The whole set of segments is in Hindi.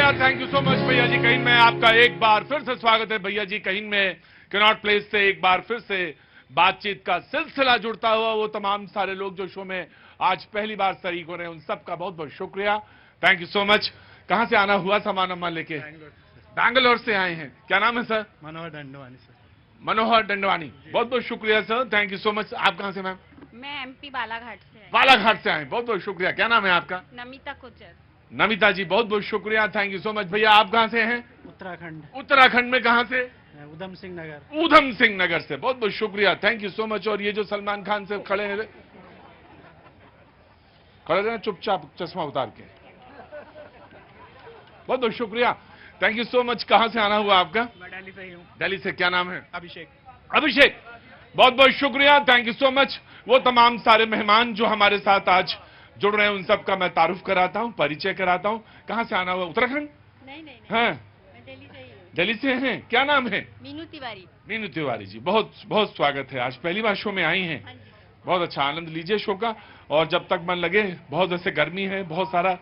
शुक्रिया, थैंक यू सो मच भैया जी कहीन में आपका एक बार फिर से स्वागत है। भैया जी कहीन में कैनॉट प्लेस से एक बार फिर से बातचीत का सिलसिला जुड़ता हुआ वो तमाम सारे लोग जो शो में आज पहली बार शरीक हो रहे हैं उन सबका बहुत बहुत शुक्रिया, थैंक यू सो मच। कहां से आना हुआ सामान अम्मा लेके? बैंगलोर से आए हैं। क्या नाम है सर? मनोहर दंडवानी सर। मनोहर दंडवानी, बहुत बहुत शुक्रिया sir, thank you so much. आप कहां से मैम? मैं एमपी बालाघाट से। बालाघाट से आए, बहुत बहुत शुक्रिया। क्या नाम है आपका? नमिता कोचर। नमिता जी बहुत बहुत शुक्रिया, थैंक यू सो मच। भैया आप कहां से हैं? उत्तराखंड। उत्तराखंड में कहां से? उधम सिंह नगर। ऊधम सिंह नगर से, बहुत बहुत शुक्रिया, थैंक यू सो मच। और ये जो सलमान खान से खड़े हैं, खड़े रहे चुपचाप चश्मा उतार के, बहुत बहुत शुक्रिया, थैंक यू सो मच। कहां से आना हुआ आपका? मैं दिल्ली से ही हूँ। दिल्ली से। क्या नाम है? अभिषेक। अभिषेक, बहुत बहुत शुक्रिया, थैंक यू सो मच। वो तमाम सारे मेहमान जो हमारे साथ आज जुड़ रहे हैं उन सबका मैं तारुफ कराता हूं, परिचय कराता हूं। कहां से आना हुआ? उत्तराखंड? नहीं नहीं, हाँ, मैं दिल्ली से ही हूँ। दिल्ली से हैं। क्या नाम है? मीनू तिवारी। मीनू तिवारी जी, बहुत बहुत स्वागत है, आज पहली बार शो में आई हैं। हाँ जी। बहुत अच्छा आनंद लीजिए शो का, और जब तक मन लगे, बहुत ऐसे गर्मी है, बहुत सारा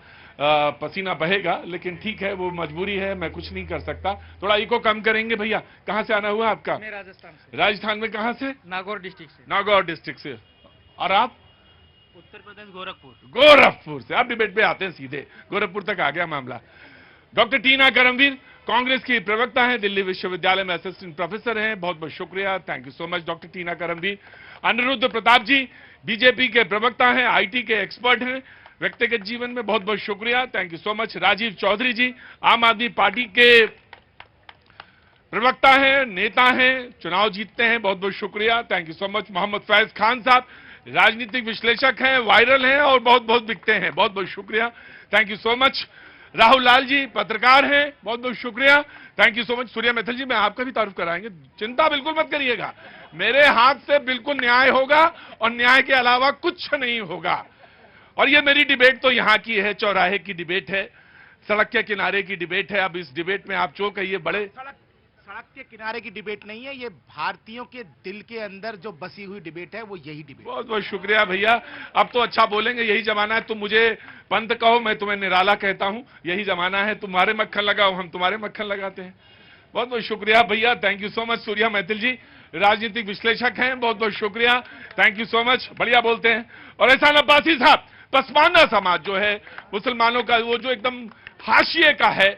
पसीना बहेगा, लेकिन ठीक है, वो मजबूरी है, मैं कुछ नहीं कर सकता। थोड़ा इको कम करेंगे भैया। कहां से आना हुआ आपका? मैं राजस्थान से। राजस्थान में कहां से? नागौर डिस्ट्रिक्ट से। नागौर डिस्ट्रिक्ट से। और आप? उत्तर प्रदेश गोरखपुर। गोरखपुर से। आप डिबेट पे आते हैं सीधे, गोरखपुर तक आ गया मामला। डॉक्टर टीना करमवीर कांग्रेस की प्रवक्ता हैं, दिल्ली विश्वविद्यालय में असिस्टेंट प्रोफेसर हैं, बहुत बहुत शुक्रिया, thank you so much doctor Tina Karamvir. Anirudh Pratap ji BJP के प्रवक्ता हैं, आईटी के एक्सपर्ट हैं, व्यक्तिगत जीवन में बहुत बहुत शुक्रिया, thank you so much. Rajeev Chaudhary ji Aam Aadmi party के प्रवक्ता हैं, नेता हैं, चुनाव जीतते हैं, बहुत बहुत शुक्रिया, thank you so much. Mohammad Faiz Khan sahab राजनीतिक विश्लेषक हैं, वायरल हैं और बहुत बहुत बिकते हैं, बहुत बहुत शुक्रिया, thank you so much. Rahul Lal ji पत्रकार हैं, बहुत बहुत शुक्रिया, thank you so much. Surya Mittal ji मैं आपका भी तारुफ कराएंगे, चिंता बिल्कुल मत करिएगा, मेरे हाथ से बिल्कुल न्याय होगा और न्याय के अलावा कुछ नहीं होगा। और ये मेरी डिबेट तो यहां की है, चौराहे की डिबेट है, सड़क के किनारे की डिबेट है। अब इस डिबेट में आप जो कहिए, बड़े सड़क के किनारे की डिबेट नहीं है, ये भारतीयों के दिल के अंदर जो बसी हुई डिबेट है वो यही डिबेट। बहुत बहुत शुक्रिया भैया, अब तो अच्छा बोलेंगे, यही जमाना है। तुम मुझे पंत कहो, मैं तुम्हें निराला कहता हूं, यही जमाना है। तुम्हारे मक्खन लगाओ, हम तुम्हारे मक्खन लगाते हैं। बहुत बहुत शुक्रिया भैया, thank you so much. Surya Maithil ji राजनीतिक विश्लेषक हैं, बहुत बहुत शुक्रिया, थैंक यू सो मच, बढ़िया बोलते हैं। और एहसान अब्बासी साहब, पसमानदा समाज जो है, मुसलमानों का, वो जो एकदम हाशिए का है,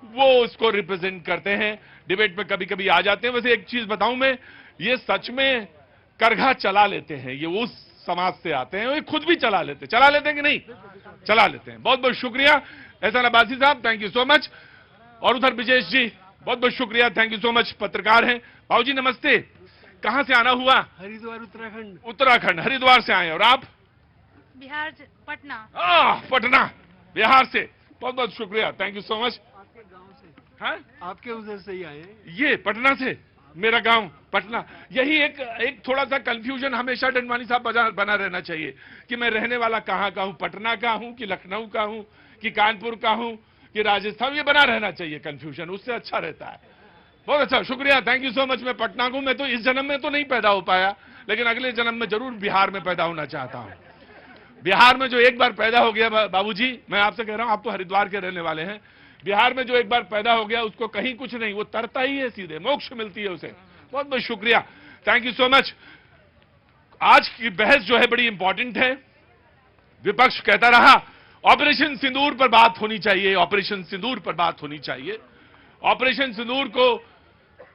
वो उसको रिप्रेजेंट करते हैं, डिबेट में कभी कभी आ जाते हैं। वैसे एक चीज बताऊं मैं, ये सच में करघा चला लेते हैं, ये उस समाज से आते हैं, ये खुद भी चला लेते हैं कि नहीं? चला लेते हैं। बहुत बहुत शुक्रिया एहसान अब्बासी साहब, थैंक यू सो मच। और उधर विजेश जी, बहुत बहुत शुक्रिया, थैंक यू सो मच, पत्रकार हैं। भाऊ जी नमस्ते, कहां से आना हुआ? हरिद्वार उत्तराखंड। उत्तराखंड, हरिद्वार से आए। और आप? बिहार पटना। पटना, बिहार से, बहुत बहुत शुक्रिया, थैंक यू सो मच। आपके गांव से? हाँ, आपके उधर से ही आए? ये पटना से, मेरा गांव पटना। यही एक थोड़ा सा कंफ्यूजन हमेशा डंडवानी साहब बना रहना चाहिए कि मैं रहने वाला कहां का हूं, पटना का हूं कि लखनऊ का हूं कि कानपुर का हूं कि राजस्थान, ये बना रहना चाहिए कंफ्यूजन, उससे अच्छा रहता है। बहुत अच्छा, शुक्रिया, थैंक यू सो मच। मैं पटना को, मैं तो इस जन्म में तो नहीं पैदा हो पाया, लेकिन अगले जन्म में जरूर बिहार में पैदा होना चाहता हूं। बिहार में जो एक बार पैदा हो गया बाबूजी, मैं आपसे कह रहा हूं, आप तो हरिद्वार के रहने वाले हैं, बिहार में जो एक बार पैदा हो गया उसको कहीं कुछ नहीं, वो तरता ही है, सीधे मोक्ष मिलती है उसे। बहुत बहुत शुक्रिया, थैंक यू सो मच। आज की बहस जो है बड़ी इंपॉर्टेंट है। विपक्ष कहता रहा ऑपरेशन सिंदूर पर बात होनी चाहिए, ऑपरेशन सिंदूर पर बात होनी चाहिए। ऑपरेशन सिंदूर को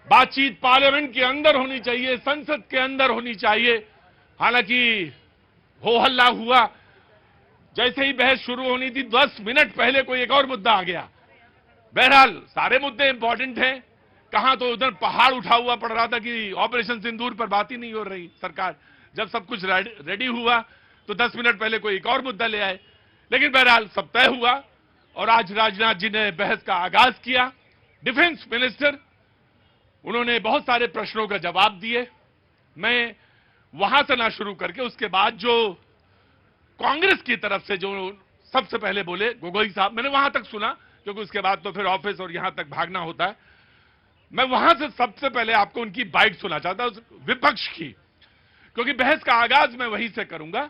बातचीत पार्लियामेंट के अंदर होनी चाहिए, संसद के अंदर होनी चाहिए। हालांकि हो हल्ला हुआ, जैसे ही बहस शुरू होनी थी 10 मिनट पहले कोई एक और मुद्दा आ गया। बहरहाल सारे मुद्दे इंपॉर्टेंट हैं, कहां तो उधर पहाड़ उठा हुआ पड़ रहा था कि ऑपरेशन सिंदूर पर बात ही नहीं हो रही। सरकार जब सब कुछ रेडी हुआ तो 10 मिनट पहले कोई एक और मुद्दा ले आए, लेकिन बहरहाल सब तय हुआ और आज राजनाथ जी ने बहस का आगाज किया। डिफेंस मिनिस्टर, उन्होंने बहुत सारे प्रश्नों का जवाब दिए। मैं वहां से ना शुरू करके उसके बाद जो कांग्रेस की तरफ से जो सबसे पहले बोले गोगोई साहब, मैंने वहां तक सुना क्योंकि उसके बाद तो फिर ऑफिस और यहां तक भागना होता है। मैं वहां से सबसे पहले आपको उनकी बाइट सुना चाहता हूं, विपक्ष की, क्योंकि बहस का आगाज मैं वहीं से करूंगा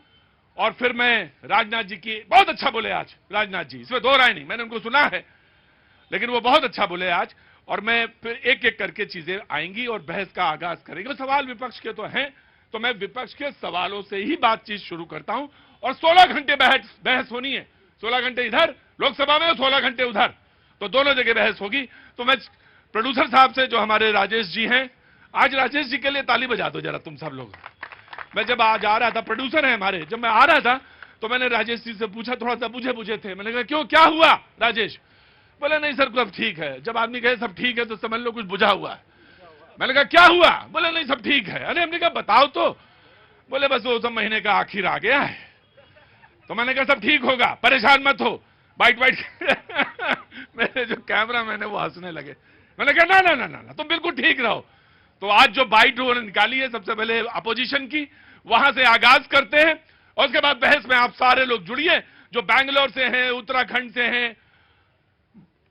और फिर मैं राजनाथ जी की, बहुत अच्छा बोले आज राजनाथ जी, इसमें दो राय नहीं, मैंने उनको सुना है, लेकिन वो बहुत अच्छा बोले आज, और मैं फिर एक एक करके चीजें आएंगी और बहस का आगाज करेंगे। सवाल विपक्ष के तो हैं, तो मैं विपक्ष के सवालों से ही बातचीत शुरू करता हूं। और 16 घंटे बहस होनी है, 16 घंटे इधर लोकसभा में और 16 घंटे उधर, तो दोनों जगह बहस होगी। तो मैं प्रोड्यूसर साहब से, जो हमारे राजेश जी हैं, आज राजेश जी के लिए ताली बजा दो जरा तुम सब लोग। मैं जब आज आ रहा था, प्रोड्यूसर है हमारे, जब मैं आ रहा था तो मैंने राजेश जी से पूछा, थोड़ा सा बुझे थे, मैंने कहा क्यों, क्या हुआ राजेश? बोले नहीं सर सब ठीक है। जब आदमी कहे सब ठीक है तो समझ लो कुछ बुझा हुआ है। मैंने कहा क्या हुआ? बोले नहीं सब ठीक है। अरे हमने कहा बताओ तो। बोले बस वो सब महीने का आखिर आ गया है। तो मैंने कहा सब ठीक होगा, परेशान मत हो, बाइट मेरे जो कैमरा मैन है वो हंसने लगे। मैंने कहा ना ना ना ना, तुम बिल्कुल ठीक रहो। तो आज जो बाइट उन्होंने निकाली है, सबसे पहले अपोजिशन की, वहां से आगाज करते हैं और उसके बाद बहस में आप सारे लोग जुड़िए, जो बैंगलोर से हैं, उत्तराखंड से हैं,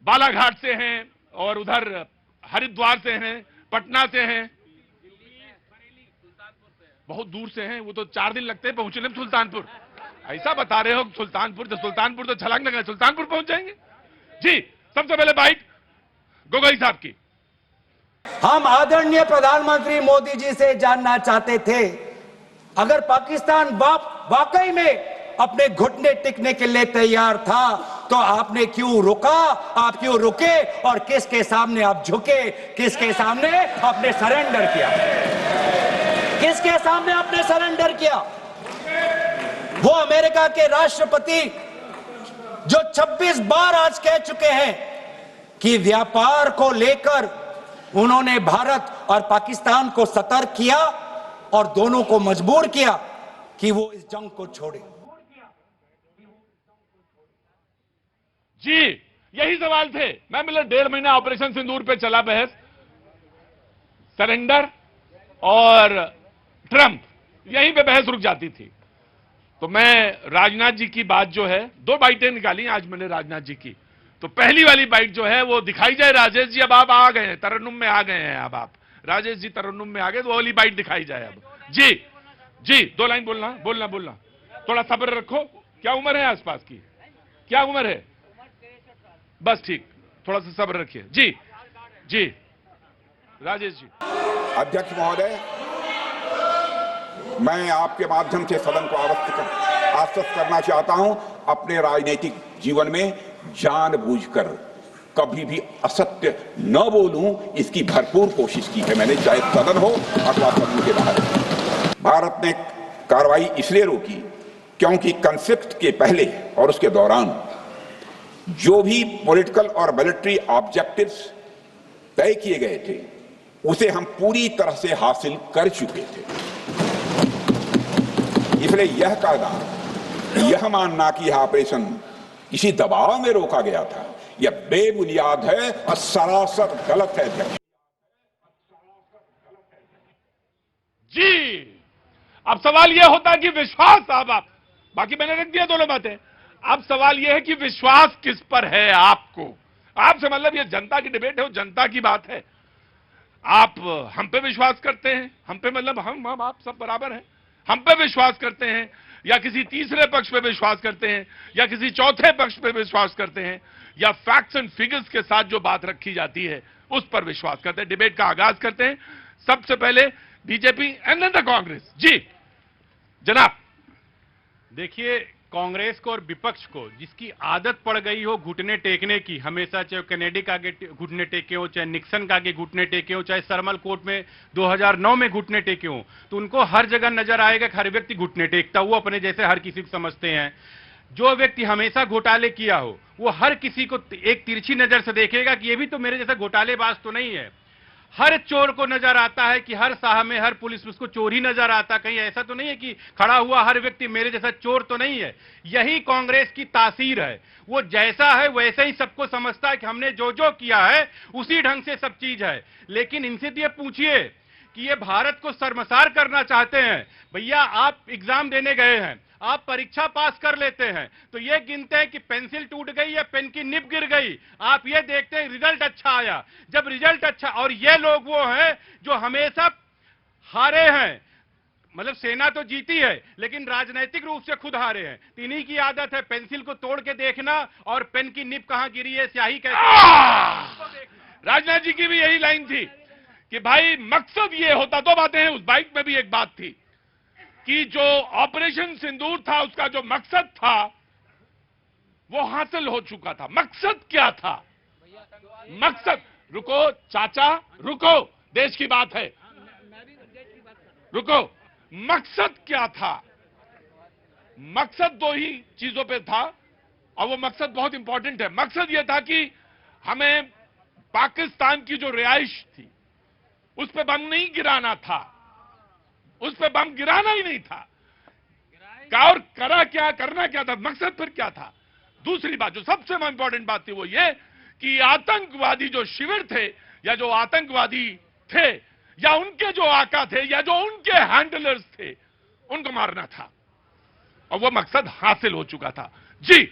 बालाघाट से हैं, और उधर हरिद्वार से हैं, पटना से हैं, बहुत दूर से हैं। वो तो 4 दिन लगते हैं पहुंचने में सुल्तानपुर। ऐसा बता रहे हो सुल्तानपुर तो छलांग लगा सुल्तानपुर पहुंच जाएंगे जी। सबसे पहले बाइट गोगोई साहब की। हम आदरणीय प्रधानमंत्री मोदी जी से जानना चाहते थे, अगर पाकिस्तान वाकई में अपने घुटने टिकने के लिए तैयार था तो आपने क्यों रुका, आप क्यों रुके और किसके सामने आप झुके, किसके सामने आपने सरेंडर किया, किसके सामने आपने सरेंडर किया? वो अमेरिका के राष्ट्रपति जो 26 बार आज कह चुके हैं कि व्यापार को लेकर उन्होंने भारत और पाकिस्तान को सतर्क किया और दोनों को मजबूर किया कि वो इस जंग को छोड़े। जी यही सवाल थे। मैं मिला 1.5 महीना ऑपरेशन सिंदूर पे चला बहस, सरेंडर और ट्रंप, यहीं पे बहस रुक जाती थी। तो मैं राजनाथ जी की बात जो है, 2 बाइटें निकाली आज मैंने राजनाथ जी की। तो पहली वाली बाइट जो है वो दिखाई जाए राजेश जी, अब आप आ गए हैं, तरन्नुम में आ गए हैं, अब आप राजेश जी तरन्नुम में आ गए, तो वो वाली बाइट दिखाई जाए अब। जी जी 2 लाइन बोलना, थोड़ा सब्र रखो। क्या उम्र है आसपास की, क्या उम्र है? बस ठीक, थोड़ा सा सब्र रखिए। जी जी राजेश जी। अध्यक्ष महोदय, मैं आपके माध्यम से सदन को आश्वस्त करना चाहता हूं, अपने राजनीतिक जीवन में जानबूझकर कभी भी असत्य न बोलूं, इसकी भरपूर कोशिश की है मैंने, चाहे सदन हो अथवा सदन के बाहर। भारत ने कार्रवाई इसलिए रोकी क्योंकि कॉन्फ्लिक्ट के पहले और उसके दौरान जो भी पॉलिटिकल और मिलिट्री ऑब्जेक्टिव्स तय किए गए थे उसे हम पूरी तरह से हासिल कर चुके थे। इसलिए यह कहना, यह मानना कि यह ऑपरेशन किसी दबाव में रोका गया था, यह बेबुनियाद है और सरासर गलत है। जी अब सवाल यह होता है कि विश्वास, आप बाकी मैंने रख दिया दोनों बातें। अब सवाल यह है कि विश्वास किस पर है आपको? आपसे मतलब ये जनता की डिबेट है, वो जनता की बात है। आप हम पे विश्वास करते हैं, हम पे मतलब हम आप सब बराबर हैं, हम पे विश्वास करते हैं, या किसी तीसरे पक्ष पे विश्वास करते हैं, या किसी चौथे पक्ष पे विश्वास करते हैं, या फैक्ट्स एंड फिगर्स के साथ जो बात रखी जाती है उस पर विश्वास करते हैं। डिबेट का आगाज करते हैं। सबसे पहले BJP and then the Congress. जी जनाब। देखिए, कांग्रेस को और विपक्ष को जिसकी आदत पड़ गई हो घुटने टेकने की, हमेशा चाहे कैनेडी का आगे घुटने टेके हो, चाहे निक्सन का आगे घुटने टेके हो, चाहे सरमल कोर्ट में 2009 में घुटने टेके हो, तो उनको हर जगह नजर आएगा कि हर व्यक्ति घुटने टेकता, वो अपने जैसे हर किसी को समझते हैं। जो व्यक्ति हमेशा घोटाले किया हो वो हर किसी को एक तिरछी नजर से देखेगा कि ये भी तो मेरे जैसा घोटालेबाज तो नहीं है। हर चोर को नजर आता है कि हर साहब में, हर पुलिस में उसको चोर ही नजर आता, कहीं ऐसा तो नहीं है कि खड़ा हुआ हर व्यक्ति मेरे जैसा चोर तो नहीं है। यही कांग्रेस की तासीर है, वो जैसा है वैसे ही सबको समझता है कि हमने जो जो किया है उसी ढंग से सब चीज है। लेकिन इनसे तो ये पूछिए कि ये भारत को शर्मसार करना चाहते हैं। भैया आप एग्जाम देने गए हैं, आप परीक्षा पास कर लेते हैं तो ये गिनते हैं कि पेंसिल टूट गई या पेन की निब गिर गई, आप ये देखते हैं रिजल्ट अच्छा आया। जब रिजल्ट अच्छा, और ये लोग वो हैं जो हमेशा हारे हैं, मतलब सेना तो जीती है लेकिन राजनीतिक रूप से खुद हारे हैं। इन्हीं की आदत है पेंसिल को तोड़ के देखना और पेन की निब कहां गिरी है, स्याही कैसे। राजनाथ जी की भी यही लाइन थी कि भाई मकसद ये होता, दो बातें हैं, उस बाइट में भी एक बात थी कि जो ऑपरेशन सिंदूर था उसका जो मकसद था वो हासिल हो चुका था। मकसद क्या था? मकसद, रुको चाचा रुको, देश की बात है, रुको। मकसद क्या था? मकसद दो ही चीजों पे था और वो मकसद बहुत इंपॉर्टेंट है। मकसद ये था कि हमें पाकिस्तान की जो रिहाइश थी उस पे बम नहीं गिराना था, उस पे बम गिराना ही नहीं था। और करा क्या, करना क्या था, मकसद फिर क्या था? दूसरी बात जो सबसे इंपॉर्टेंट बात थी वो ये कि आतंकवादी जो शिविर थे या जो आतंकवादी थे या उनके जो आका थे या जो उनके हैंडलर्स थे उनको मारना था और वो मकसद हासिल हो चुका था। जी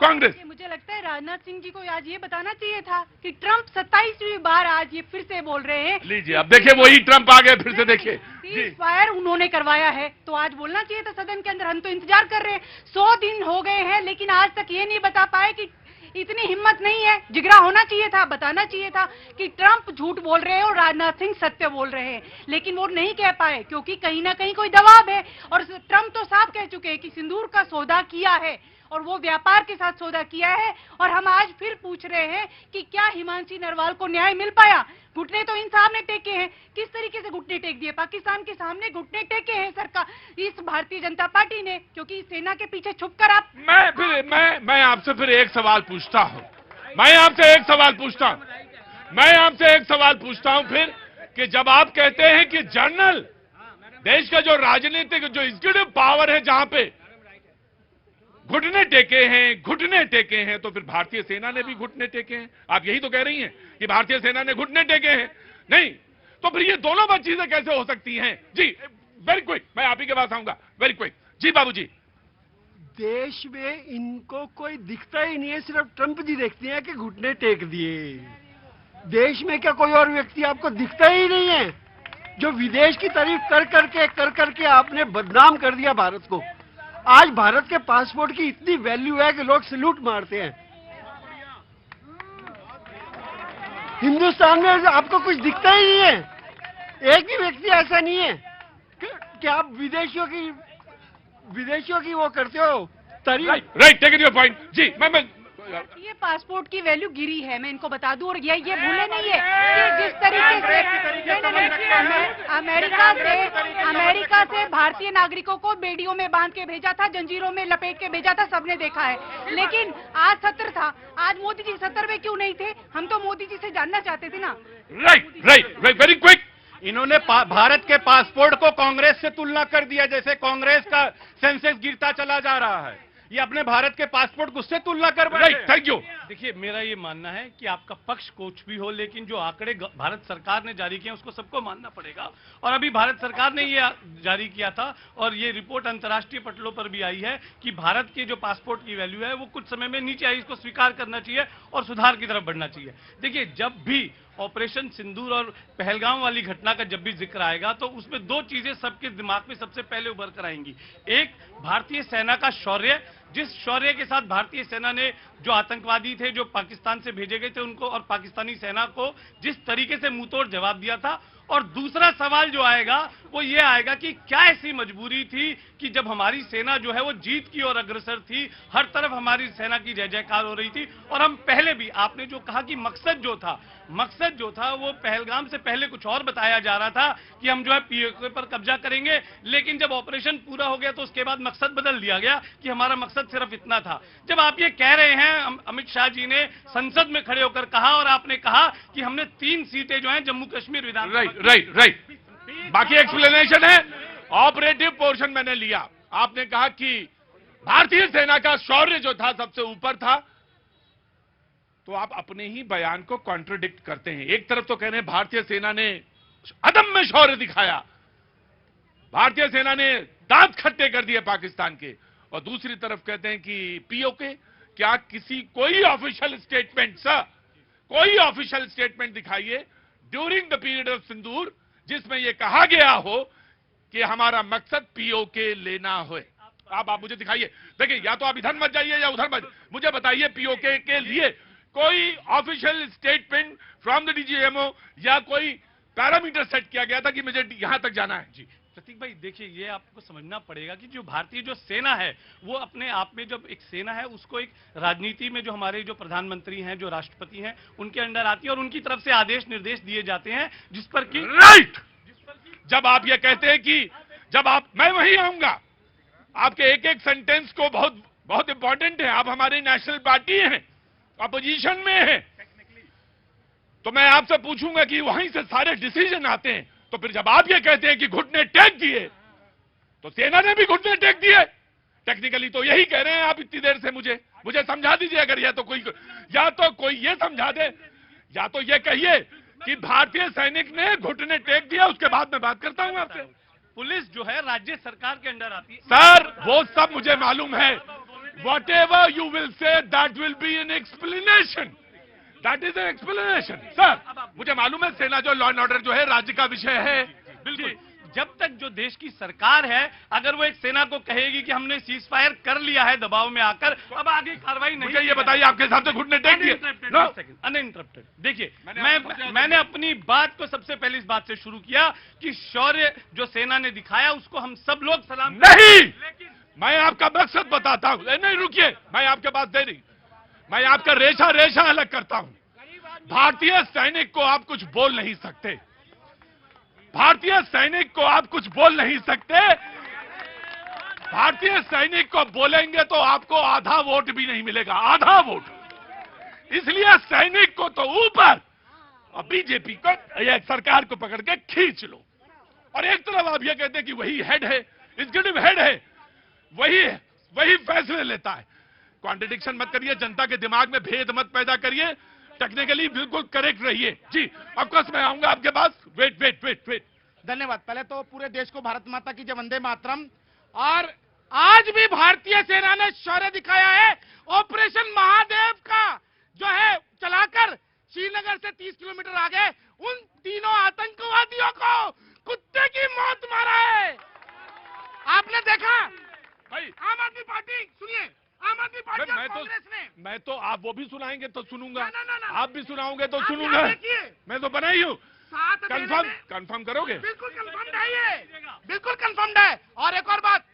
कांग्रेस, मुझे लगता है राजनाथ सिंह जी को आज ये बताना चाहिए था कि ट्रंप 27वीं बार आज ये फिर से बोल रहे हैं। लीजिए अब देखिए वही ट्रंप आ गए फिर से, देखिए जी फायर उन्होंने करवाया है तो आज बोलना चाहिए था सदन के अंदर। हम तो इंतजार कर रहे हैं, 100 दिन हो गए हैं लेकिन आज तक ये नहीं बता पाए कि इतनी हिम्मत नहीं है। जिगरा होना चाहिए था, बताना चाहिए था कि ट्रंप झूठ बोल रहे हैं और राजनाथ सिंह सत्य बोल रहे हैं, लेकिन वो नहीं कह पाए क्योंकि कहीं ना कहीं कोई दबाव है। और ट्रंप तो साफ कह चुके हैं कि सिंदूर का सौदा किया है और वो व्यापार के साथ सौदा किया है। और हम आज फिर पूछ रहे हैं कि क्या हिमांशी नरवाल को न्याय मिल पाया? घुटने तो इन साहब ने टेके हैं, किस तरीके से घुटने टेक दिए? पाकिस्तान के सामने घुटने टेके हैं सरकार इस भारतीय जनता पार्टी ने, क्योंकि सेना के पीछे छुपकर आप। मैं आपसे फिर एक सवाल पूछता हूं, मैं आपसे एक सवाल पूछता हूं फिर कि जब आप कहते हैं कि जनरल देश का जो राजनीतिक जो एग्जीक्यूटिव पावर है जहां पे घुटने टेके हैं तो फिर भारतीय सेना ने भी घुटने टेके हैं। आप यही तो कह रही हैं कि भारतीय सेना ने घुटने टेके हैं, नहीं तो फिर ये दोनों चीजें कैसे हो सकती हैं? जी वेरी क्विक, मैं आप ही के पास आऊंगा, वेरी क्विक। जी बाबूजी, देश में इनको कोई दिखता ही नहीं है, सिर्फ ट्रंप जी देखते हैं कि घुटने टेक दिए। देश में क्या कोई और व्यक्ति आपको दिखता ही नहीं है? जो विदेश की तारीफ कर करके आपने बदनाम कर दिया भारत को। आज भारत के पासपोर्ट की इतनी वैल्यू है कि लोग सैल्यूट मारते हैं। हिंदुस्तान में आपको कुछ दिखता ही नहीं है। एक भी व्यक्ति ऐसा नहीं है कि आप विदेशियों की वो करते हो तारीफ। Right, taking your point. जी मैं ये पासपोर्ट की वैल्यू गिरी है, मैं इनको बता दूं। और ये भूले नहीं है कि जिस तरीके से अमेरिका से भारतीय नागरिकों को बेड़ियों में बांध के भेजा था, जंजीरों में लपेट के भेजा था, सबने देखा है। लेकिन आज सत्र था, आज मोदी जी सत्र में क्यों नहीं थे? हम तो मोदी जी से जानना चाहते थे ना। Right, very quick. इन्होंने भारत के पासपोर्ट को कांग्रेस से तुलना कर दिया, जैसे कांग्रेस का सेंसेक्स गिरता चला जा रहा है, ये अपने भारत के पासपोर्ट को उससे तुलना कर रहे हैं। Thank you. देखिए मेरा ये मानना है कि आपका पक्ष कुछ भी हो, लेकिन जो आंकड़े भारत सरकार ने जारी किए उसको सबको मानना पड़ेगा। और अभी भारत सरकार ने ये जारी किया था और ये रिपोर्ट अंतर्राष्ट्रीय पटलों पर भी आई है कि भारत के जो पासपोर्ट की वैल्यू है वो कुछ समय में नीचे आई। इसको स्वीकार करना चाहिए और सुधार की तरफ बढ़ना चाहिए। देखिए जब भी ऑपरेशन सिंदूर और पहलगाम वाली घटना का जब भी जिक्र आएगा तो उसमें दो चीजें सबके दिमाग में सबसे पहले उभर कर आएंगी। एक, भारतीय सेना का शौर्य, जिस शौर्य के साथ भारतीय सेना ने जो आतंकवादी थे जो पाकिस्तान से भेजे गए थे उनको और पाकिस्तानी सेना को जिस तरीके से मुंहतोड़ जवाब दिया था। और दूसरा सवाल जो आएगा वो ये आएगा कि क्या ऐसी मजबूरी थी कि जब हमारी सेना जो है वो जीत की ओर अग्रसर थी, हर तरफ हमारी सेना की जय जयकार हो रही थी। और हम पहले भी, आपने जो कहा कि मकसद जो था वो पहलगाम से पहले कुछ और बताया जा रहा था कि हम जो है पीओके पर कब्जा करेंगे, लेकिन जब ऑपरेशन पूरा हो गया तो उसके बाद मकसद बदल दिया गया कि हमारा मकसद सिर्फ इतना था। जब आप ये कह रहे हैं, अमित शाह जी ने संसद में खड़े होकर कहा और आपने कहा कि हमने 3 सीटें जो हैं जम्मू कश्मीर विधानसभा। राइट, बाकी एक्सप्लेनेशन है, ऑपरेटिव पोर्शन मैंने लिया। आपने कहा कि भारतीय सेना का शौर्य जो था सबसे ऊपर था, तो आप अपने ही बयान को कॉन्ट्रडिक्ट करते हैं। एक तरफ तो कह रहे हैं भारतीय सेना ने अदम्य शौर्य दिखाया, भारतीय सेना ने दांत खट्टे कर दिए पाकिस्तान के, और दूसरी तरफ कहते हैं कि पीओके। क्या कोई ऑफिशियल स्टेटमेंट, सर कोई ऑफिशियल स्टेटमेंट दिखाइए ड्यूरिंग द पीरियड ऑफ सिंदूर जिसमें यह कहा गया हो कि हमारा मकसद पीओके लेना हो। आप मुझे दिखाइए, देखिए या तो आप इधर मत जाइए या उधर मत, मुझे बताइए पीओके के लिए कोई official statement from the DGMO या कोई पैरामीटर सेट किया गया था कि मुझे यहां तक जाना है? जी प्रतीक भाई, देखिए ये आपको समझना पड़ेगा कि जो भारतीय जो सेना है वो अपने आप में जब एक सेना है उसको एक राजनीति में जो हमारे जो प्रधानमंत्री हैं, जो राष्ट्रपति हैं, उनके अंडर आती है और उनकी तरफ से आदेश निर्देश दिए जाते हैं जिस पर कि राइट। जब आप ये कहते हैं कि जब आप, मैं वहीं आऊंगा, आपके एक एक सेंटेंस को बहुत बहुत इंपॉर्टेंट है। आप हमारी नेशनल पार्टी हैं, अपोजिशन में हैं, तो मैं आपसे पूछूंगा कि वहीं से सारे डिसीजन आते हैं। तो फिर जब आप ये कहते हैं कि घुटने टेक दिए, तो सेना ने भी घुटने टेक दिए। टेक्निकली तो यही कह रहे हैं आप इतनी देर से। मुझे समझा दीजिए, अगर या तो कोई ये समझा दे, या तो ये कहिए कि भारतीय सैनिक ने घुटने टेक दिया, उसके बाद मैं बात करता हूं आपसे। पुलिस जो है राज्य सरकार के अंडर आती है। सर वो सब मुझे मालूम है। What ever you will say that will be an explanation, that is an explanation. Sir मुझे मालूम है सेना जो लॉ एंड ऑर्डर जो है राज्य का विषय है। बिल्कुल, जब तक जो देश की सरकार है अगर वो एक सेना को कहेगी कि हमने सीज फायर कर लिया है दबाव में आकर, अब आगे कार्रवाई नहीं। मुझे ये बताइए आपके हिसाब से घुटने टेक दिए? अनइंटरप्टेड। देखिए मैंने अपनी बात को सबसे पहले इस बात से शुरू किया कि शौर्य जो सेना ने दिखाया उसको हम सब लोग सलाम नहीं, मैं आपका मकसद बताता हूं। नहीं रुकिए, मैं आपके पास दे रही, मैं आपका रेशा अलग करता हूं। भारतीय सैनिक को आप कुछ बोल नहीं सकते, भारतीय सैनिक को आप कुछ बोल नहीं सकते। भारतीय सैनिक को बोलेंगे तो आपको आधा वोट भी नहीं मिलेगा, आधा वोट। इसलिए सैनिक को तो ऊपर और बीजेपी को या सरकार को पकड़ के खींच लो। और एक तरफ आप ये कहते हैं कि वही हेड है, एग्जीक्यूटिव हेड है, वही फैसले लेता है। कॉन्ट्रडिक्शन मत करिए, जनता के दिमाग में भेद मत पैदा करिए, टेक्निकली बिल्कुल करेक्ट रहिए। जी ऑफकोर्स मैं आऊंगा आपके पास। वेट। धन्यवाद। पहले तो पूरे देश को भारत माता की जय, वंदे मातरम। और आज भी भारतीय सेना ने शौर्य दिखाया है। ऑपरेशन महादेव का जो है चलाकर श्रीनगर से 30 किलोमीटर आगे उन तीनों आतंकवादियों को कुत्ते की मौत मारा है। आपने देखा भाई, आम आदमी पार्टी, सुनिए, आम आदमी पार्टी और कांग्रेस ने, मैं तो आप वो भी सुनाएंगे तो सुनूंगा, ना। आप भी सुनाओगे तो आप सुनूंगा। देखिए, मैं तो बनाई हूँ। कंफर्म कंफर्म करोगे? बिल्कुल कंफर्म्ड है, ये बिल्कुल कंफर्म्ड है। और एक और बात,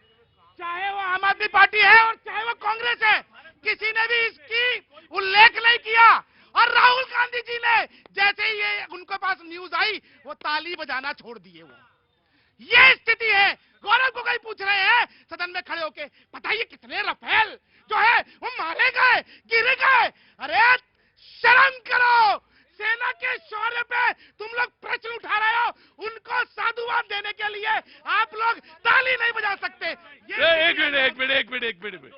चाहे वो आम आदमी पार्टी है और चाहे वो कांग्रेस है, किसी ने भी इसकी उल्लेख नहीं किया। और राहुल गांधी जी ने जैसे ही ये उनके पास न्यूज आई वो ताली बजाना छोड़ दिए। वो ये स्थिति है। गौरव गोगोई पूछ रहे हैं सदन में खड़े होके, बताइए कितने राफेल जो है वो मारे गए, गिरे गए। अरे शर्म करो, सेना के शौर्य पे तुम लोग प्रश्न उठा रहे हो, उनको साधुवाद देने के लिए आप लोग ताली नहीं बजा सकते। एक मिनट।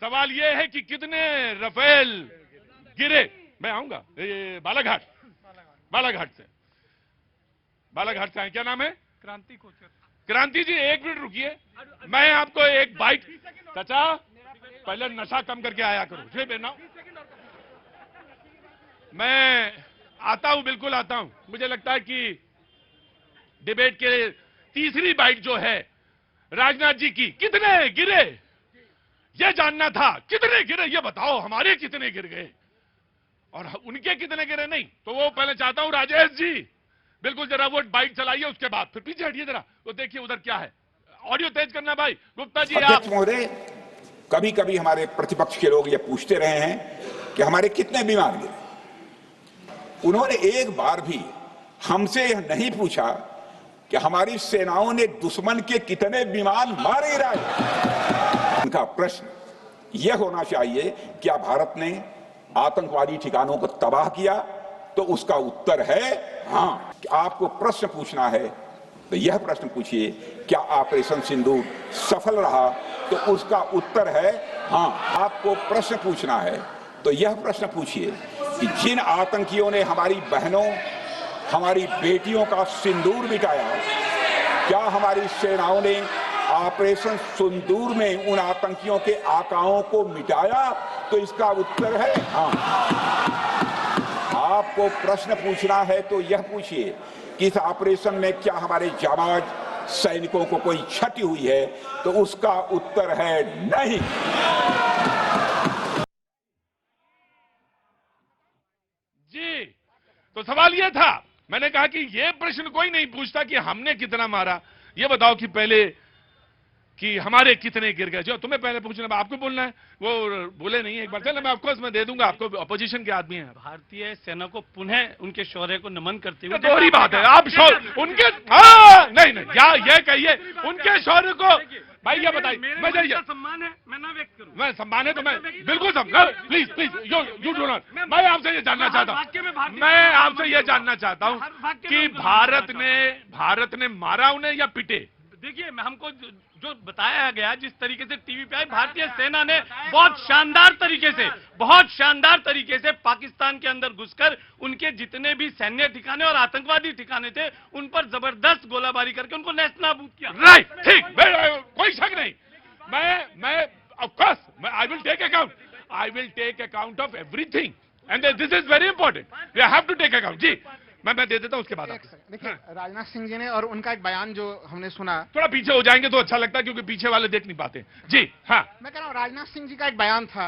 सवाल ये है कि कितने राफेल गिरे। मैं आऊंगा बालाघाट से आए, क्या नाम है? क्रांति जी, एक मिनट रुकिए, मैं आपको एक बाइट। चाचा पहले नशा कम करके आया करो। मैं आता हूं, बिल्कुल आता हूं। मुझे लगता है कि डिबेट के तीसरी बाइट जो है राजनाथ जी की, कितने गिरे ये जानना था। कितने गिरे ये बताओ, हमारे कितने गिर गए और उनके कितने गिरे नहीं। तो वो पहले चाहता हूं राजेश जी बिल्कुल जरा वो बाइट चलाइए, उसके बाद फिर पीछे हटिए जरा, वो देखिए उधर क्या है। ऑडियो तेज करना भाई। गुप्ता जी आप। महोदय, कभी कभी हमारे प्रतिपक्ष के लोग ये पूछते रहे हैं कि हमारे कितने विमान गिरे। उन्होंने एक बार भी हमसे यह नहीं पूछा कि हमारी सेनाओं ने दुश्मन के कितने विमान मारे गिराए। उनका प्रश्न यह होना चाहिए, क्या भारत ने आतंकवादी ठिकानों को तबाह किया? तो उसका उत्तर है हाँ। आपको प्रश्न पूछना है तो यह प्रश्न पूछिए, क्या ऑपरेशन सिंदूर सफल रहा? तो उसका उत्तर है हाँ। आपको प्रश्न पूछना है तो यह प्रश्न पूछिए कि जिन आतंकियों ने हमारी बहनों, हमारी बेटियों का सिंदूर मिटाया, क्या हमारी सेनाओं ने ऑपरेशन सिंदूर में उन आतंकियों के आकाओं को मिटाया? तो इसका उत्तर है हाँ। आपको प्रश्न पूछना है तो यह पूछिए कि इस ऑपरेशन में क्या हमारे जाबाज सैनिकों को कोई क्षति हुई है, तो उसका उत्तर है नहीं। जी, तो सवाल यह था, मैंने कहा कि यह प्रश्न कोई नहीं पूछता कि हमने कितना मारा, ये बताओ कि पहले कि हमारे कितने गिर गए। जो तुम्हें पहले पूछना, आपको बोलना है, वो बोले नहीं है एक बार। चलो मैं ऑफकोर्स मैं दे दूंगा आपको, अपोजिशन के आदमी हैं। भारतीय सेना को पुनः उनके शौर्य को नमन करते हुए दोहरी बात है, आप शौर्य उनके, हाँ नहीं नहीं, या ये कहिए उनके शौर्य को, भाई ये बताइए, मैं सम्मान है, मैं ना व्यक्त करूं। मैं सम्मान है तो मैं बिल्कुल please please you do not, मैं आपसे ये जानना चाहता हूँ, मैं आपसे ये जानना चाहता हूँ कि भारत ने मारा उन्हें या पिटे। देखिए, हमको जो बताया गया, जिस तरीके से टीवी पे आई, भारतीय सेना ने बहुत शानदार तरीके से पाकिस्तान के अंदर घुसकर उनके जितने भी सैन्य ठिकाने और आतंकवादी ठिकाने थे उन पर जबरदस्त गोलाबारी करके उनको नेस्तनाबूद किया। राइट, ठीक, कोई शक नहीं। मैं of course I will take account of everything and this is very important, we have to take account. जी मैं दे देता हूं, उसके बाद देखिए, राजनाथ सिंह जी ने और उनका एक बयान जो हमने सुना, थोड़ा पीछे हो जाएंगे तो अच्छा लगता है क्योंकि पीछे वाले देख नहीं पाते। जी हाँ, मैं कह रहा हूँ राजनाथ सिंह जी का एक बयान था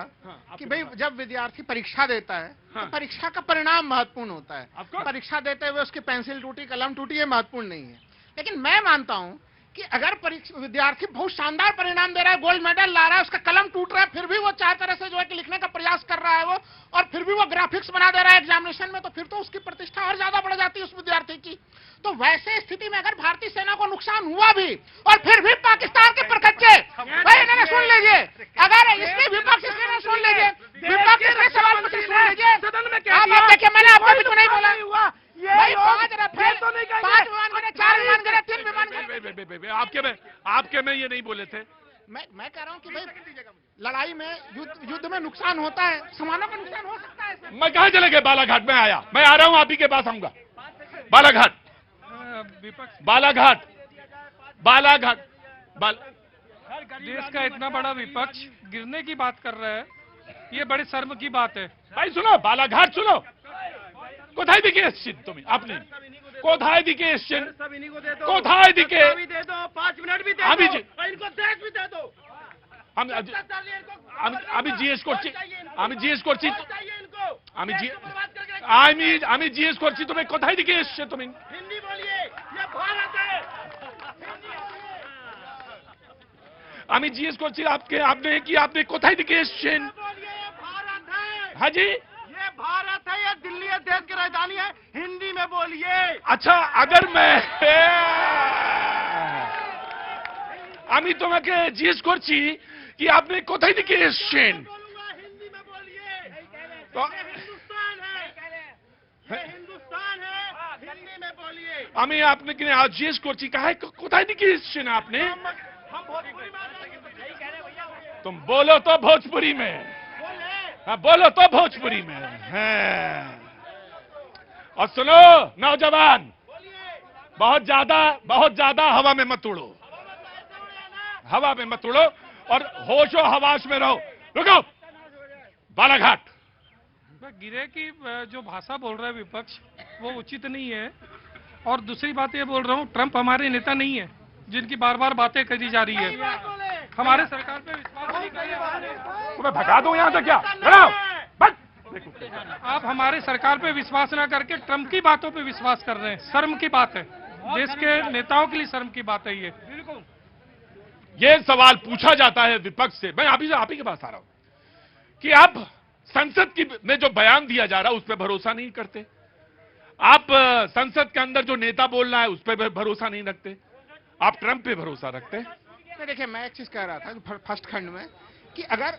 कि भाई जब विद्यार्थी परीक्षा देता है तो परीक्षा का परिणाम महत्वपूर्ण होता है। परीक्षा देते हुए उसकी पेंसिल टूटी, कलम टूटी, ये महत्वपूर्ण नहीं है। लेकिन मैं मानता हूँ कि अगर विद्यार्थी बहुत शानदार परिणाम दे रहा है, गोल्ड मेडल ला रहा है, उसका कलम टूट रहा है, फिर भी वो चार तरह से जो है कि लिखने का प्रयास कर रहा है वो, और फिर भी वो ग्राफिक्स बना दे रहा है एग्जामिनेशन में, तो फिर तो उसकी प्रतिष्ठा और ज्यादा बढ़ जाती है उस विद्यार्थी की। तो वैसे स्थिति में अगर भारतीय सेना को नुकसान हुआ भी और फिर भी पाकिस्तान के परखच्चे, भाई इन्होंने सुन लीजिए, अगर इसमें विपक्ष इसमें सुन लीजिए, विपक्ष इसमें सवाल पूछे सुन लीजिए। आप देखिए, मैंने आपको भी नहीं बोला भाई, 5 रफेल, 5 विमान गिरे, 4 विमान गिरे, 3 विमान गिरे। आपके में ये नहीं बोले थे। मैं कह रहा हूँ कि भाई लड़ाई में युद्ध में नुकसान होता है, सामानों का नुकसान हो सकता है। मैं कहाँ चले गए? बालाघाट में आया, मैं आ रहा हूँ, आप ही के पास आऊंगा। बालाघाट देश का इतना बड़ा विपक्ष गिरने की बात कर रहा है, ये बड़े शर्म की बात है। भाई सुनो, बालाघाट सुनो, কোথায় দিকে এসেছেন তুমি? আপনি কোথায় দিকে এসেছেন? কোথায় দিকে? 5 मिनट भी दे আমি दो, इनको देश भी दे दो। আমি জিজ্ঞেস করছি, আমি জিজ্ঞেস করছি তুমি কোথায় দিকে এসেছো? তুমি हिंदी बोलिए, ये भारत है। আমি জিজ্ঞেস করছি আপনি কোথায় দিকে এসেছেন? भारत है। हाँ जी, ये भारत है, ये दिल्ली है, देश की राजधानी है, हिंदी में बोलिए। अच्छा, अगर मैं আমি তোমাকে জিজ্ঞেস করছি कि आपने কোথায় দিকে এসেছেন? हिंदी में बोलिए। तो हिंदुस्तान है, हिंदुस्तान है, हिंदी में बोलिए। আমি আপনাকে আজ জিজ্ঞেস করছি কোথায় দিকে এসেছেন আপনি? हम भोजपुरी में तुम बोलो तो भोजपुरी में, हाँ बोलो तो भोजपुरी में। हाँ। और सुनो नौजवान, बहुत ज्यादा हवा में मत उड़ो, हवा में मत उड़ो और होशो हवास में रहो। रुको, बालाघाट गिरे की जो भाषा बोल रहा है विपक्ष, वो उचित नहीं है। और दूसरी बात ये बोल रहा हूँ, ट्रंप हमारे नेता नहीं है जिनकी बार बार बातें करी जा रही है। हमारे सरकार पे विश्वास नहीं कर रहे। तुम्हें भगा दूं यहाँ से क्या? आप हमारे सरकार पे विश्वास ना करके ट्रंप की बातों पे विश्वास कर रहे हैं। शर्म की बात है, देश के नेताओं के लिए शर्म की बात है ये। ये सवाल पूछा जाता है विपक्ष से। मैं आप ही के पास आ रहा हूं कि आप संसद में जो बयान दिया जा रहा है उस पर भरोसा नहीं करते, आप संसद के अंदर जो नेता बोल रहा है उस पर भरोसा नहीं रखते, आप ट्रंप पे भरोसा रखते हैं। देखिए, मैं एक चीज कह रहा था फर्स्ट खंड में कि अगर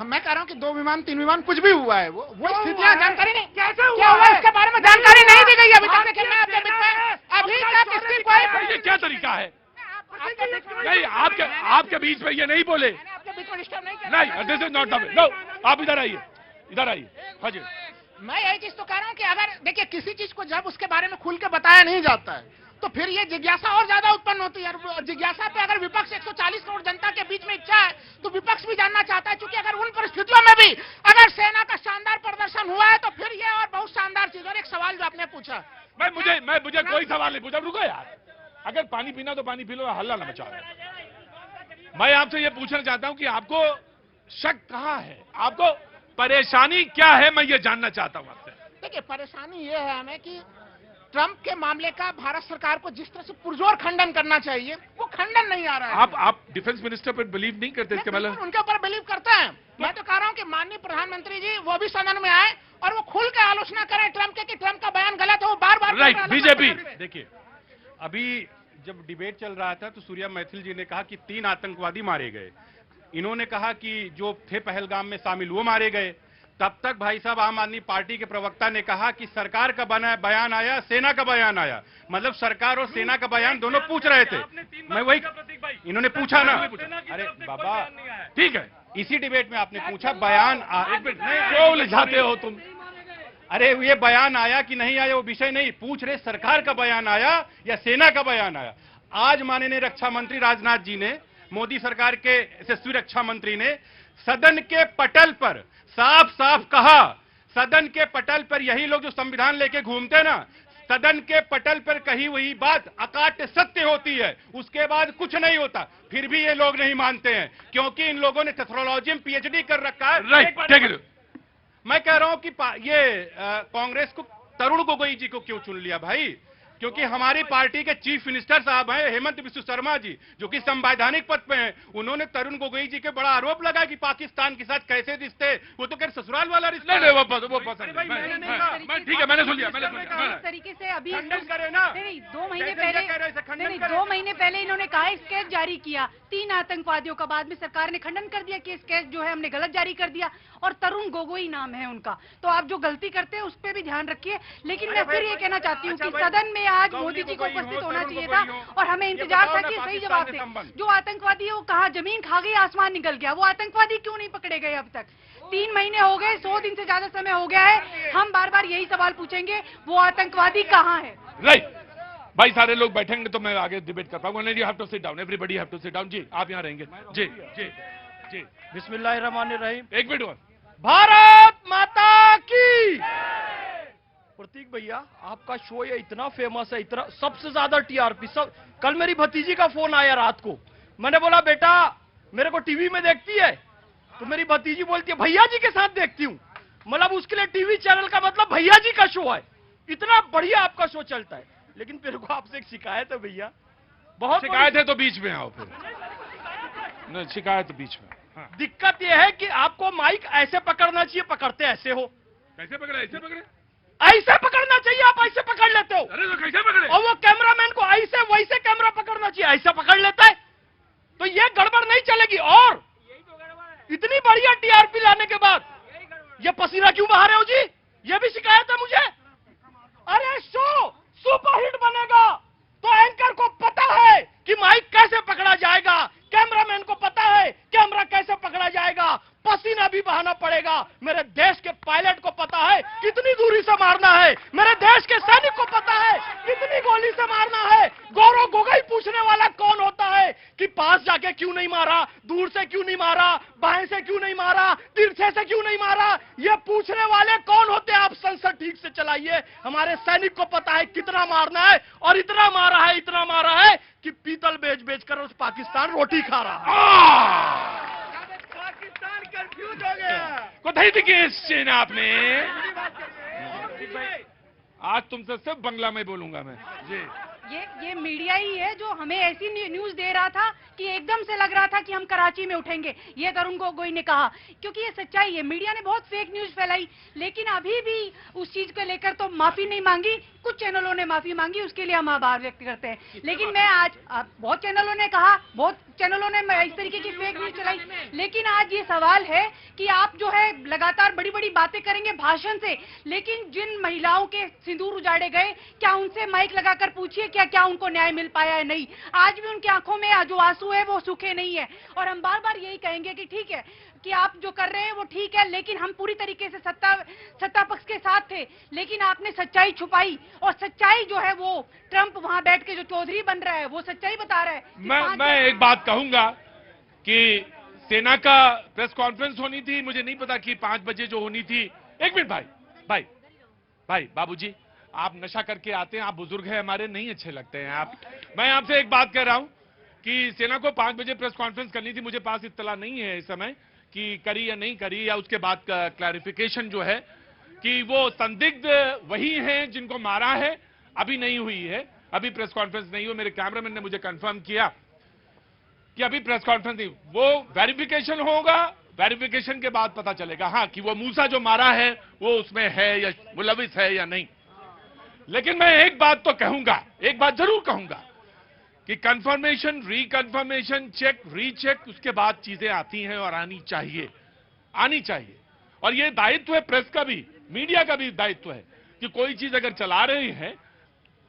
मैं कह रहा हूं कि 2 विमान 3 विमान कुछ भी हुआ है, वो स्थितियां जानकारी नहीं, कैसे हुआ है इसके बारे में जानकारी नहीं दी गई अभी तक। देखिए, मैं आपके बीच में अभी तक इसकी कोई, ये क्या तरीका है? नहीं, आपके बीच में ये नहीं बोले, आपके बीच में डिस्टर्ब नहीं नहीं, this is not the way. No, आप इधर आइए। हाँ जी, मैं यही चीज तो कह रहा हूं कि अगर देखिए किसी चीज को जब उसके बारे में खुल के बताया नहीं जाता है तो फिर ये जिज्ञासा और ज्यादा उत्पन्न होती है। और जिज्ञासा पे अगर विपक्ष 140 करोड़ जनता के बीच में इच्छा है तो विपक्ष भी जानना चाहता है, क्योंकि अगर उन परिस्थितियों में भी अगर सेना का शानदार प्रदर्शन हुआ है तो फिर ये और बहुत शानदार चीज। और एक सवाल जो आपने पूछा, मुझे कोई सवाल नहीं पूछा। रुको यार, अगर पानी पीना तो पानी पी लो, हल्ला न मचा रहे। मैं आपसे ये पूछना चाहता हूं कि आपको शक कहां है, आपको परेशानी क्या है, मैं ये जानना चाहता हूं आपसे। देखिए, परेशानी ये है हमें कि ट्रंप के मामले का भारत सरकार को जिस तरह से पुरजोर खंडन करना चाहिए, वो खंडन नहीं आ रहा है। आप डिफेंस मिनिस्टर पर बिलीव नहीं करते? इसके मतलब उनके ऊपर बिलीव करते हैं। मैं तो कह रहा हूं कि माननीय प्रधानमंत्री जी वो भी सदन में आए और वो खुल के आलोचना करें ट्रंप के कि ट्रंप का बयान गलत है। वो बार बार राइट, बीजेपी। देखिए, अभी जब डिबेट चल रहा था तो सूर्या मैथिल जी ने कहा कि 3 आतंकवादी मारे गए। इन्होंने कहा कि जो थे पहलगाम में शामिल वो मारे गए। तब तक भाई साहब आम आदमी पार्टी के प्रवक्ता ने कहा कि सरकार का बयान आया, सेना का बयान आया, मतलब सरकार और सेना का बयान दोनों पूछ रहे थे। मैं वही, इन्होंने पूछा ना, अरे बाबा ठीक है, इसी डिबेट में आपने पूछा बयान क्यों उलझाते हो तुम? अरे ये बयान आया कि नहीं आया वो विषय नहीं, पूछ रहे सरकार का बयान आया या सेना का बयान आया। आज माननीय रक्षा मंत्री राजनाथ जी ने, मोदी सरकार के यशस्वी रक्षा मंत्री ने सदन के पटल पर साफ साफ कहा, सदन के पटल पर यही लोग जो संविधान लेके घूमते ना, सदन के पटल पर कही हुई बात अकाट्य सत्य होती है, उसके बाद कुछ नहीं होता। फिर भी ये लोग नहीं मानते हैं क्योंकि इन लोगों ने टेक्नोलॉजी में पीएचडी कर रखा है। राइट, मैं कह रहा हूं कि ये कांग्रेस को तरुण गोगोई जी को क्यों चुन लिया भाई? क्योंकि हमारी पार्टी के चीफ मिनिस्टर साहब हैं हेमंत बिस्व शर्मा जी, जो कि संवैधानिक पद पे हैं। उन्होंने तरुण गोगोई जी के बड़ा आरोप लगाया कि पाकिस्तान के साथ कैसे रिश्ते, वो तो कह ससुराल वाला रिश्ता। नहीं, वो पसंद नहीं। ठीक है, मैंने सुन लिया। इस तरीके से अभी खंडन करे ना। नहीं, 2 महीने पहले इन्होंने कहा स्केच जारी किया 3 आतंकवादियों का, बाद में सरकार ने खंडन कर दिया कि स्केच जो है हमने गलत जारी कर दिया, और तरुण गोगोई नाम है उनका। तो आप जो गलती करते हैं उस पर भी ध्यान रखिए। लेकिन मैं फिर ये कहना चाहती हूँ कि सदन में आज मोदी जी को उपस्थित होना चाहिए था और हमें इंतजार था कि सही जवाब दे। जो आतंकवादी है वो कहा, जमीन खा गई आसमान निकल गया, वो आतंकवादी क्यों नहीं पकड़े गए अब तक? 3 महीने हो गए, 100 दिन से ज्यादा समय हो गया है। हम बार बार यही सवाल पूछेंगे, वो आतंकवादी कहाँ है? राइट भाई, सारे लोग बैठेंगे तो मैं आगे डिबेट कर पाऊंगा। नहीं, you have to sit down, everybody have to sit down. जी, आप यहाँ रहेंगे। जी जी जी, बिस्मिल्लाहिर्रहमानिर्रहीम। एक मिनट और। भारत माता की। प्रतीक भैया, आपका शो ये इतना फेमस है, इतना सबसे ज्यादा टीआरपी सब। कल मेरी भतीजी का फोन आया रात को, मैंने बोला बेटा मेरे को टीवी में देखती है? तो मेरी भतीजी बोलती है भैया जी के साथ देखती हूँ। मतलब उसके लिए टीवी चैनल का मतलब भैया जी का शो है। इतना बढ़िया आपका शो चलता है। लेकिन मेरे को आपसे एक शिकायत है भैया, बहुत शिकायत है तो बीच में आओ फिर। नहीं, शिकायत बीच में। हाँ। दिक्कत यह है कि आपको माइक ऐसे पकड़ना चाहिए, पकड़ते ऐसे हो। कैसे पकड़े? ऐसे पकड़े? ऐसे पकड़ना चाहिए, आप ऐसे पकड़ लेते हो। अरे तो कैसे पकड़े? और वो कैमरामैन को ऐसे वैसे कैमरा पकड़ना चाहिए, ऐसा पकड़ लेता है। तो ये गड़बड़ नहीं चलेगी। और इतनी बढ़िया टीआरपी लाने के बाद ये पसीना क्यों बहा रहे हो जी? ये भी शिकायत है मुझे। अरे शो सुपरहिट बनेगा तो एंकर को पता है कि माइक कैसे पकड़ा जाएगा, कैमरामैन को पता है कैमरा कैसे पकड़ा जाएगा, पसीना भी बहाना पड़ेगा। मेरे देश के पायलट को पता है कितनी दूरी से मारना है, मेरे देश के सैनिक को पता है कितनी गोली से मारना है। गौरव गोगोई पूछने वाला कौन होता है कि पास जाके क्यों नहीं मारा, दूर से क्यों नहीं मारा, बाएं से क्यों नहीं मारा, तिरछे से क्यों नहीं मारा? ये पूछने वाले कौन होते हैं? आप संसद ठीक से चलाइए। हमारे सैनिक को पता है कितना मारना है, और इतना मारा है कि पीतल बेच बेच कर उस पाकिस्तान रोटी खा रहा है। पाकिस्तान कंफ्यूज हो गया। कोথায় থেকে এসছেন आपने? आज तुमसे सिर्फ बंगला में बोलूंगा मैं। जी, ये मीडिया ही है जो हमें ऐसी न्यूज दे रहा था कि एकदम से लग रहा था कि हम कराची में उठेंगे। ये तरुण गोगोई ने कहा, क्योंकि ये सच्चाई है। मीडिया ने बहुत फेक न्यूज फैलाई, लेकिन अभी भी उस चीज को लेकर तो माफी नहीं मांगी। कुछ चैनलों ने माफी मांगी, उसके लिए हम आभार व्यक्त करते हैं। लेकिन मैं आज बहुत चैनलों ने कहा, बहुत चैनलों ने इस तरीके की फेक न्यूज चलाई, लेकिन आज ये सवाल है कि आप जो है लगातार बड़ी बड़ी बातें करेंगे भाषण से, लेकिन जिन महिलाओं के सिंदूर उजाड़े गए, क्या उनसे माइक लगाकर पूछिए क्या उनको न्याय मिल पाया है? नहीं, आज भी उनकी आंखों में जो आंसू है वो सूखे नहीं है। और हम बार बार यही कहेंगे कि ठीक है कि आप जो कर रहे हैं वो ठीक है, लेकिन हम पूरी तरीके से सत्ता पक्ष के साथ थे, लेकिन आपने सच्चाई छुपाई। और सच्चाई जो है वो ट्रंप वहां बैठ के जो चौधरी बन रहा है वो सच्चाई बता रहा है। मैं एक बात कहूंगा कि सेना का प्रेस कॉन्फ्रेंस होनी थी, मुझे नहीं पता कि 5 बजे जो होनी थी। एक मिनट भाई बाबूजी, आप नशा करके आते हैं, आप बुजुर्ग हैं हमारे, नहीं अच्छे लगते हैं आप। मैं आपसे एक बात कह रहा हूं कि सेना को 5 बजे प्रेस कॉन्फ्रेंस करनी थी, मुझे पास इत्तला नहीं है इस समय कि करी या नहीं करी, या उसके बाद का क्लैरिफिकेशन जो है कि वो संदिग्ध वही हैं जिनको मारा है, अभी नहीं हुई है, अभी प्रेस कॉन्फ्रेंस नहीं हुई। मेरे कैमरामैन ने मुझे कंफर्म किया कि अभी प्रेस कॉन्फ्रेंस नहीं, वो वेरिफिकेशन होगा, वेरिफिकेशन के बाद पता चलेगा हाँ कि वो मूसा जो मारा है वो उसमें है या मुलविस है या नहीं। लेकिन मैं एक बात तो कहूंगा, एक बात जरूर कहूंगा कि कंफर्मेशन, रिकंफर्मेशन, चेक, रीचेक, उसके बाद चीजें आती हैं और आनी चाहिए, आनी चाहिए। और ये दायित्व है प्रेस का भी, मीडिया का भी दायित्व है कि कोई चीज अगर चला रही है,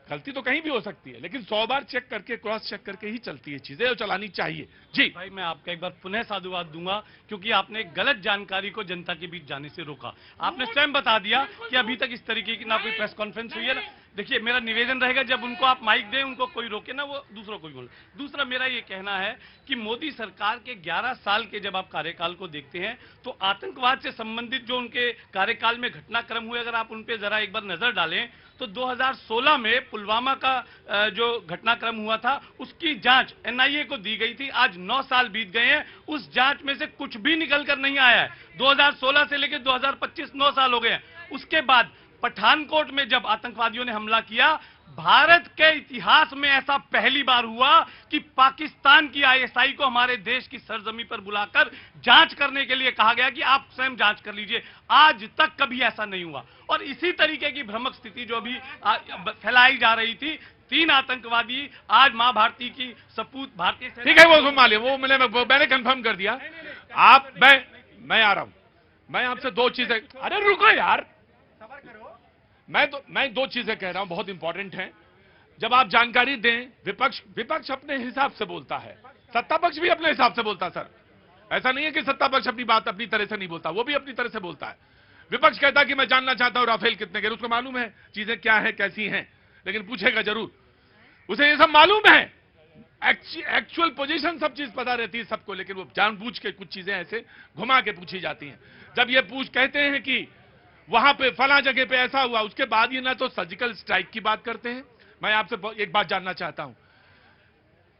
गलती तो कहीं भी हो सकती है, लेकिन 100 बार चेक करके, क्रॉस चेक करके ही चलती है चीजें, और चलानी चाहिए। जी भाई, मैं आपका एक बार पुनः साधुवाद दूंगा, क्योंकि आपने गलत जानकारी को जनता के बीच जाने से रोका। आपने स्वयं बता दिया कि अभी तक इस तरीके की ना कोई प्रेस कॉन्फ्रेंस हुई है ना। देखिए, मेरा निवेदन रहेगा, जब उनको आप माइक दें, उनको कोई रोके ना, वो दूसरों को बोले। दूसरा मेरा ये कहना है कि मोदी सरकार के 11 साल के जब आप कार्यकाल को देखते हैं, तो आतंकवाद से संबंधित जो उनके कार्यकाल में घटनाक्रम हुए, अगर आप उन पे जरा एक बार नजर डालें, तो 2016 में पुलवामा का जो घटनाक्रम हुआ था, उसकी जांच एनआईए को दी गई थी। आज 9 साल बीत गए हैं, उस जांच में से कुछ भी निकल कर नहीं आया है। 2016 से लेकर 2025 9 साल हो गए हैं। उसके बाद पठानकोट में जब आतंकवादियों ने हमला किया, भारत के इतिहास में ऐसा पहली बार हुआ कि पाकिस्तान की आईएसआई को हमारे देश की सरजमी पर बुलाकर जांच करने के लिए कहा गया कि आप स्वयं जांच कर लीजिए। आज तक कभी ऐसा नहीं हुआ। और इसी तरीके की भ्रमक स्थिति जो अभी फैलाई जा रही थी, 3 आतंकवादी आज मां भारती की सपूत भारतीय, ठीक है, वो संभालिए, वो मैंने कंफर्म कर दिया। आप मैं आ रहा हूं, मैं आपसे 2 चीजें, अरे रुको यार, मैं 2 चीजें कह रहा हूं, बहुत इंपॉर्टेंट हैं। जब आप जानकारी दें, विपक्ष अपने हिसाब से बोलता है, सत्ता पक्ष भी अपने हिसाब से बोलता है। सर, ऐसा नहीं है कि सत्ता पक्ष अपनी बात अपनी तरह से नहीं बोलता, वो भी अपनी तरह से बोलता है। विपक्ष कहता है कि मैं जानना चाहता हूं राफेल कितने के, उसको मालूम है चीजें क्या है, कैसी हैं, लेकिन पूछेगा जरूर, उसे ये सब मालूम है, एक्चुअल पोजीशन सब चीज पता रहती है सबको, लेकिन वो जानबूझ के कुछ चीजें ऐसे घुमा के पूछी जाती हैं। जब ये कहते हैं कि वहां पे फला जगह पे ऐसा हुआ, उसके बाद ये ना तो सर्जिकल स्ट्राइक की बात करते हैं। मैं आपसे एक बात जानना चाहता हूं,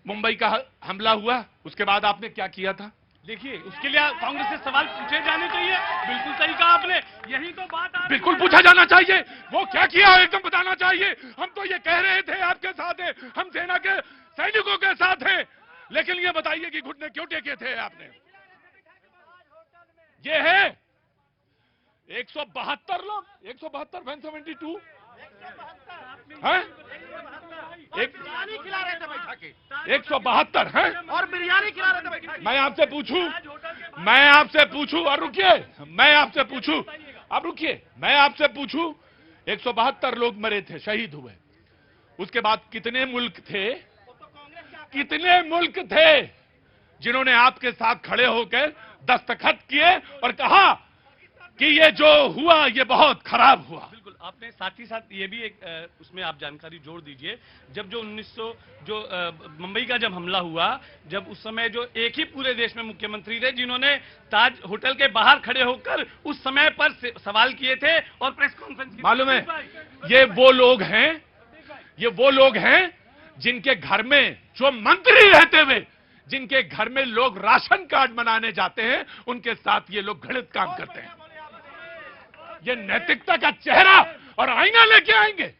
मुंबई का हमला हुआ, उसके बाद आपने क्या किया था? देखिए, उसके लिए कांग्रेस से सवाल पूछे जाने चाहिए। बिल्कुल सही कहा आपने, यही तो बात बिल्कुल पूछा जाना चाहिए। वो क्या किया एकदम बताना चाहिए। हम तो ये कह रहे थे आपके साथ है, हम सेना के सैनिकों के साथ हैं, लेकिन ये बताइए कि घुटने क्यों टेके थे आपने? ये है 172 लोग, 172 172 है, बिरयानी खिला रहे थे बैठा के, 172 है, और बिरयानी खिला रहे थे बैठा के। मैं आपसे पूछूं और रुकिए, मैं आपसे पूछूं, अब रुकिए, मैं आपसे पूछूं, 172 लोग मरे थे, शहीद हुए, उसके बाद कितने मुल्क थे जिन्होंने आपके साथ खड़े होकर दस्तखत किए और कहा कि ये जो हुआ ये बहुत खराब हुआ? बिल्कुल, आपने साथ ही साथ ये भी एक उसमें आप जानकारी जोड़ दीजिए, जब जो 1900 जो मुंबई का जब हमला हुआ, जब उस समय जो एक ही पूरे देश में मुख्यमंत्री थे जिन्होंने ताज होटल के बाहर खड़े होकर उस समय पर सवाल किए थे और प्रेस कॉन्फ्रेंस की, मालूम है, ये वो लोग हैं जिनके घर में जो मंत्री रहते हुए, जिनके घर में लोग राशन कार्ड बनाने जाते हैं, उनके साथ ये लोग घृणित काम करते हैं। ये नैतिकता का चेहरा और आईना लेके आएंगे।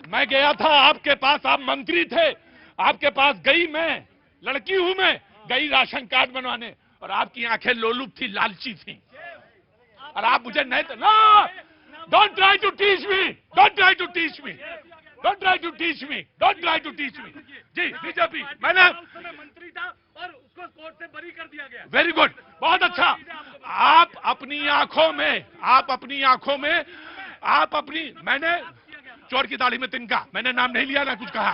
मैं गया था आपके पास, आप मंत्री थे, आपके पास गई मैं, लड़की हूं मैं, गई राशन कार्ड बनवाने, और आपकी आंखें लोलुप थी, लालची थी, और आप मुझे नहीं, don't try to teach me, don't try to teach me, don't try to teach me, don't try to teach me. जी, बीजेपी, मैंने मंत्री था और उसको कोर्ट से बरी कर दिया गया। वेरी गुड, बहुत अच्छा। आप अपनी आंखों में मैंने चोर की दाढ़ी में तिनका, मैंने नाम नहीं लिया ना कुछ कहा।